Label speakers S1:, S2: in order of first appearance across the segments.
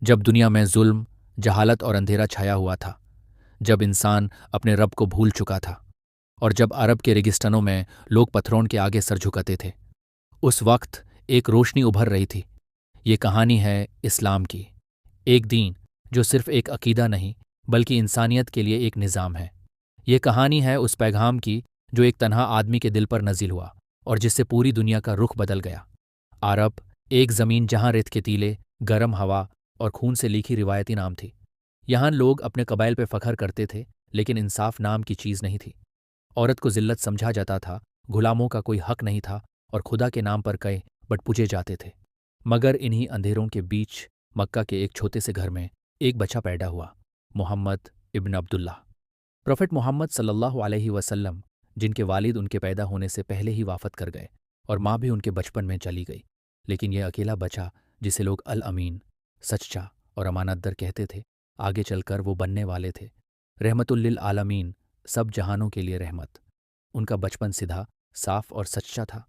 S1: جب دنیا میں ظلم، جہالت اور اندھیرا چھایا ہوا تھا، جب انسان اپنے رب کو بھول چکا تھا، اور جب عرب کے ریگستانوں میں لوگ پتھروں کے آگے سر جھکاتے تھے، اس وقت ایک روشنی ابھر رہی تھی۔ یہ کہانی ہے اسلام کی، ایک دین جو صرف ایک عقیدہ نہیں بلکہ انسانیت کے لیے ایک نظام ہے۔ یہ کہانی ہے اس پیغام کی جو ایک تنہا آدمی کے دل پر نازل ہوا اور جس سے پوری دنیا کا رخ بدل گیا۔ عرب، ایک زمین جہاں ریت کے ٹیلے، گرم ہوا اور خون سے لکھی روایتی نام تھی۔ یہاں لوگ اپنے قبائل پہ فخر کرتے تھے، لیکن انصاف نام کی چیز نہیں تھی۔ عورت کو ذلت سمجھا جاتا تھا، غلاموں کا کوئی حق نہیں تھا، اور خدا کے نام پر کئے بٹ پوجے جاتے تھے۔ مگر انہی اندھیروں کے بیچ مکہ کے ایک چھوٹے سے گھر میں ایک بچہ پیدا ہوا، محمد ابن عبداللہ۔ پروفٹ محمد صلی اللہ علیہ وسلم، جن کے والد ان کے پیدا ہونے سے پہلے ہی وفات کر گئے اور ماں بھی ان کے بچپن میں چلی گئی، لیکن یہ اکیلا بچہ جسے لوگ الامین، سچا اور امانت در کہتے تھے، آگے چل کر وہ بننے والے تھے رحمت للعالمین، سب جہانوں کے لیے رحمت۔ ان کا بچپن سیدھا، صاف اور سچا تھا۔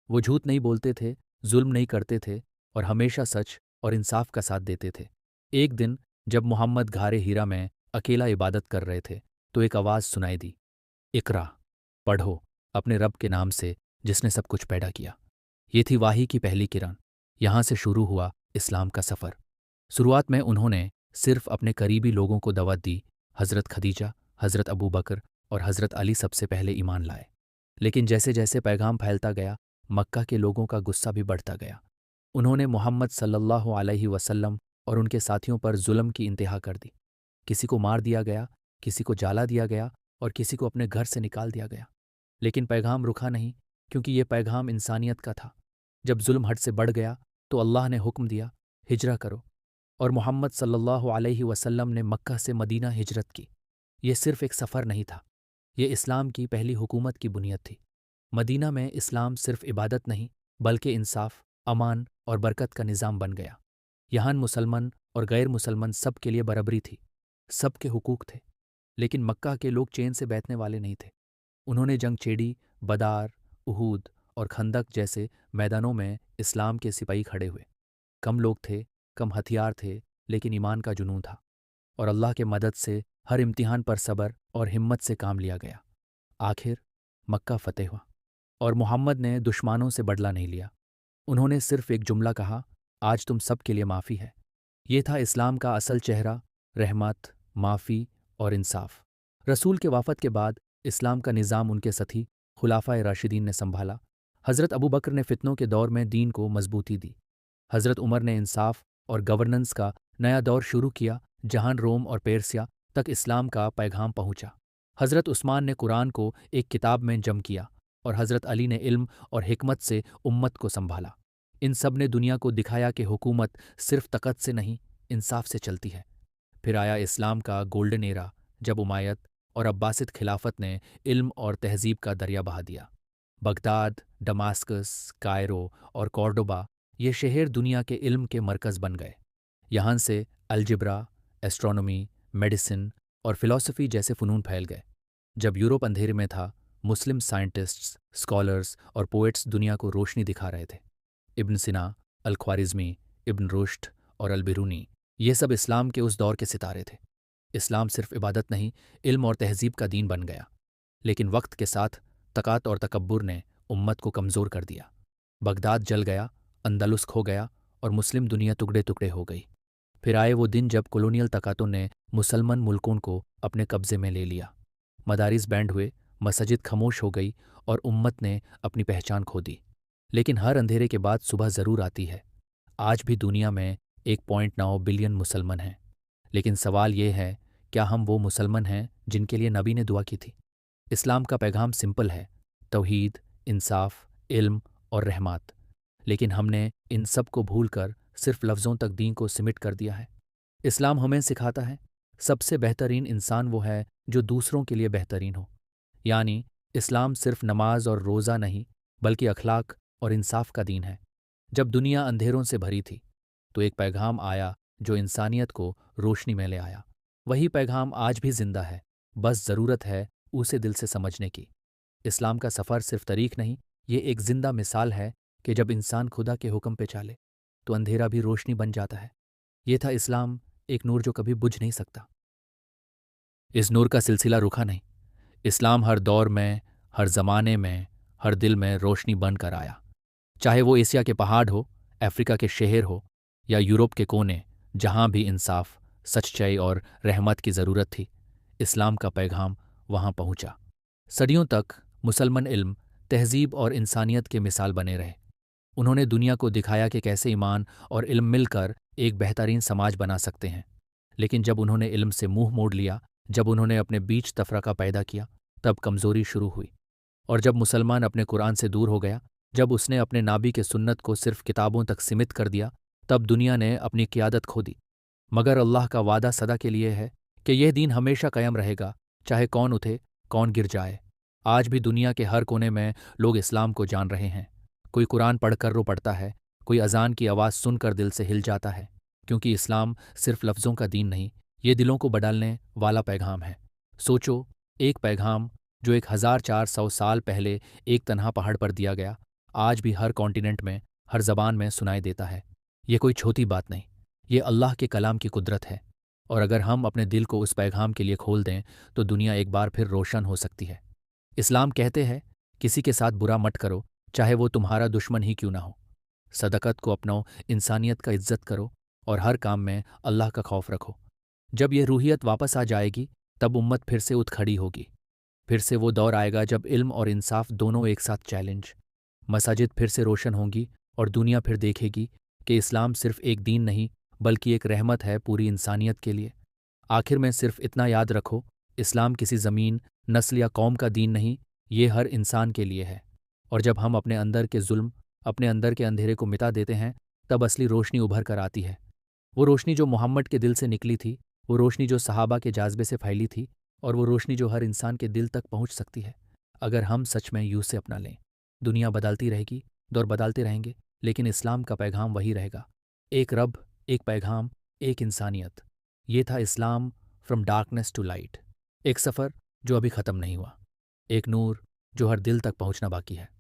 S1: وہ جھوٹ نہیں بولتے تھے، ظلم نہیں کرتے تھے، اور ہمیشہ سچ اور انصاف کا ساتھ دیتے تھے۔ ایک دن جب محمد غار ہیرا میں اکیلا عبادت کر رہے تھے تو ایک آواز سنائی دی، اقرا، پڑھو اپنے رب کے نام سے جس نے سب کچھ پیدا کیا۔ یہ تھی واہی کی پہلی کرن۔ یہاں سے شروع ہوا اسلام کا سفر۔ شروعات میں انہوں نے صرف اپنے قریبی لوگوں کو دعوت دی، حضرت خدیجہ، حضرت ابو بکر اور حضرت علی سب سے پہلے ایمان لائے۔ لیکن جیسے جیسے پیغام پھیلتا گیا، مکہ کے لوگوں کا غصہ بھی بڑھتا گیا۔ انہوں نے محمد صلی اللہ علیہ وسلم اور ان کے ساتھیوں پر ظلم کی انتہا کر دی۔ کسی کو مار دیا گیا، کسی کو جلا دیا گیا، اور کسی کو اپنے گھر سے نکال دیا گیا۔ لیکن پیغام رکا نہیں، کیونکہ یہ پیغام انسانیت کا تھا۔ جب ظلم حد سے بڑھ گیا تو اللہ نے حکم دیا، ہجرت کرو، اور محمد صلی اللہ علیہ وسلم نے مکہ سے مدینہ ہجرت کی۔ یہ صرف ایک سفر نہیں تھا، یہ اسلام کی پہلی حکومت کی بنیاد تھی۔ مدینہ میں اسلام صرف عبادت نہیں بلکہ انصاف، امان اور برکت کا نظام بن گیا۔ یہاں مسلمان اور غیر مسلمان سب کے لیے برابری تھی، سب کے حقوق تھے۔ لیکن مکہ کے لوگ چین سے بیٹھنے والے نہیں تھے۔ انہوں نے جنگ چھیڑی، بدار، احود اور خندق جیسے میدانوں میں اسلام کے سپاہی کھڑے ہوئے۔ کم لوگ تھے، کم ہتھیار تھے، لیکن ایمان کا جنون تھا، اور اللہ کے مدد سے ہر امتحان پر صبر اور ہمت سے کام لیا گیا۔ آخر مکہ فتح ہوا، اور محمد نے دشمنوں سے بدلہ نہیں لیا۔ انہوں نے صرف ایک جملہ کہا، آج تم سب کے لیے معافی ہے۔ یہ تھا اسلام کا اصل چہرہ، رحمت، معافی اور انصاف۔ رسول کے وفات کے بعد اسلام کا نظام ان کے ساتھی خلفائے راشدین نے سنبھالا۔ حضرت ابو بکر نے فتنوں کے دور میں دین کو مضبوطی دی۔ حضرت عمر نے انصاف اور گورننس کا نیا دور شروع کیا، جہاں روم اور پیرسیا تک اسلام کا پیغام پہنچا۔ حضرت عثمان نے قرآن کو ایک کتاب میں جمع کیا، اور حضرت علی نے علم اور حکمت سے امت کو سنبھالا۔ ان سب نے دنیا کو دکھایا کہ حکومت صرف طاقت سے نہیں، انصاف سے چلتی ہے۔ پھر آیا اسلام کا گولڈن ایرا، جب امویت اور عباسد خلافت نے علم اور تہذیب کا دریا بہا دیا۔ بغداد، دماسکس، کائرو اور کورڈوبا، یہ شہر دنیا کے علم کے مرکز بن گئے۔ یہاں سے الجبرا، ایسٹرونومی، میڈیسن اور فلسفی جیسے فنون پھیل گئے۔ جب یورپ اندھیرے میں تھا، مسلم سائنٹسٹس، اسکالرز اور پوئٹس دنیا کو روشنی دکھا رہے تھے۔ ابن سینا، الخوارزمی، ابن رشد اور البیرونی، یہ سب اسلام کے اس دور کے ستارے تھے۔ اسلام صرف عبادت نہیں، علم اور تہذیب کا دین بن گیا۔ لیکن وقت کے ساتھ طاقت اور تکبر نے امت کو کمزور کر دیا۔ بغداد جل گیا، اندلس کھو گیا، اور مسلم دنیا ٹکڑے ٹکڑے ہو گئی۔ پھر آئے وہ دن جب کولونیل طاقتوں نے مسلمان ملکوں کو اپنے قبضے میں لے لیا۔ مدارس بینڈ ہوئے، مساجد خاموش ہو گئی، اور امت نے اپنی پہچان کھو دی۔ لیکن ہر اندھیرے کے بعد صبح ضرور آتی ہے۔ آج بھی دنیا میں 1.9 بلین مسلمان ہیں، لیکن سوال یہ ہے، کیا ہم وہ مسلمان ہیں جن کے لیے نبی نے دعا کی تھی؟ اسلام کا پیغام سمپل ہے، توحید، انصاف، علم اور رحمت، لیکن ہم نے ان سب کو بھول کر صرف لفظوں تک دین کو سمٹ کر دیا ہے۔ اسلام ہمیں سکھاتا ہے، سب سے بہترین انسان وہ ہے جو دوسروں کے لیے بہترین ہو۔ یعنی اسلام صرف نماز اور روزہ نہیں بلکہ اخلاق اور انصاف کا دین ہے۔ جب دنیا اندھیروں سے بھری تھی تو ایک پیغام آیا جو انسانیت کو روشنی میں لے آیا۔ وہی پیغام آج بھی زندہ ہے، بس ضرورت ہے اسے دل سے سمجھنے کی۔ اسلام کا سفر صرف طریق نہیں، یہ ایک زندہ مثال ہے کہ جب انسان خدا کے حکم پہ چالے تو اندھیرا بھی روشنی بن جاتا ہے۔ یہ تھا اسلام، ایک نور جو کبھی بجھ نہیں سکتا۔ اس نور کا سلسلہ رکا نہیں۔ اسلام ہر دور میں، ہر زمانے میں، ہر دل میں روشنی بن کر آیا۔ چاہے وہ ایشیا کے پہاڑ ہو، افریقہ کے شہر ہو، یا یورپ کے کونے، جہاں بھی انصاف، سچائی اور رحمت کی ضرورت تھی، اسلام کا پیغام وہاں پہنچا۔ صدیوں تک مسلمان علم، تہذیب اور انسانیت کے مثال بنے رہے۔ انہوں نے دنیا کو دکھایا کہ کیسے ایمان اور علم مل کر ایک بہترین سماج بنا سکتے ہیں۔ لیکن جب انہوں نے علم سے منہ موڑ لیا، جب انہوں نے اپنے بیچ تفرقہ پیدا کیا، تب کمزوری شروع ہوئی۔ اور جب مسلمان اپنے قرآن سے دور ہو گیا، جب اس نے اپنے نبی کے سنت کو صرف کتابوں تک سمت کر دیا، تب دنیا نے اپنی قیادت کھو دی۔ مگر اللہ کا وعدہ سدا کے لیے ہے کہ یہ دین ہمیشہ قائم رہے گا، چاہے کون اٹھے، کون گر جائے۔ آج بھی دنیا کے ہر کونے میں لوگ اسلام کو جان رہے ہیں۔ کوئی قرآن پڑھ کر رو پڑتا ہے، کوئی اذان کی آواز سن کر دل سے ہل جاتا ہے، کیونکہ اسلام صرف لفظوں کا دین نہیں، یہ دلوں کو بدلنے والا پیغام ہے۔ سوچو، ایک پیغام جو 1400 سال پہلے ایک تنہا پہاڑ پر دیا گیا، آج بھی ہر کانٹیننٹ میں، ہر زبان میں سنائی دیتا ہے۔ یہ کوئی چھوٹی بات نہیں، یہ اللہ کے کلام کی قدرت ہے۔ اور اگر ہم اپنے دل کو اس پیغام کے لیے کھول دیں تو دنیا ایک بار پھر روشن ہو سکتی ہے۔ اسلام کہتے ہیں، کسی کے ساتھ برا مت کرو، چاہے وہ تمہارا دشمن ہی کیوں نہ ہو۔ صداقت کو اپناؤ، انسانیت کا عزت کرو، اور ہر کام میں اللہ کا خوف رکھو۔ جب یہ روحیت واپس آ جائے گی، تب امت پھر سے اٹھ کھڑی ہوگی۔ پھر سے وہ دور آئے گا جب علم اور انصاف دونوں ایک ساتھ چیلنج۔ مساجد پھر سے روشن ہوں گی، اور دنیا پھر دیکھے گی کہ اسلام صرف ایک دین نہیں، بلکہ ایک رحمت ہے پوری انسانیت کے لیے۔ آخر میں صرف اتنا یاد رکھو، اسلام کسی زمین، نسل یا قوم کا دین نہیں، یہ ہر انسان کے لیے ہے۔ اور جب ہم اپنے اندر کے ظلم، اپنے اندر کے اندھیرے کو مٹا دیتے ہیں، تب اصلی روشنی ابھر کر آتی ہے۔ وہ روشنی جو محمد کے دل سے نکلی تھی، وہ روشنی جو صحابہ کے جاذبے سے پھیلی تھی، اور وہ روشنی جو ہر انسان کے دل تک پہنچ سکتی ہے، اگر ہم سچ میں یوں سے اپنا لیں۔ دنیا بدلتی رہے گی، دور بدلتے رہیں گے، لیکن اسلام کا پیغام وہی رہے گا۔ ایک رب، ایک پیغام، ایک انسانیت۔ یہ تھا اسلام، فرام ڈارکنیس ٹو لائٹ۔ ایک سفر جو ابھی ختم نہیں ہوا، ایک نور جو ہر دل تک پہنچنا باقی ہے۔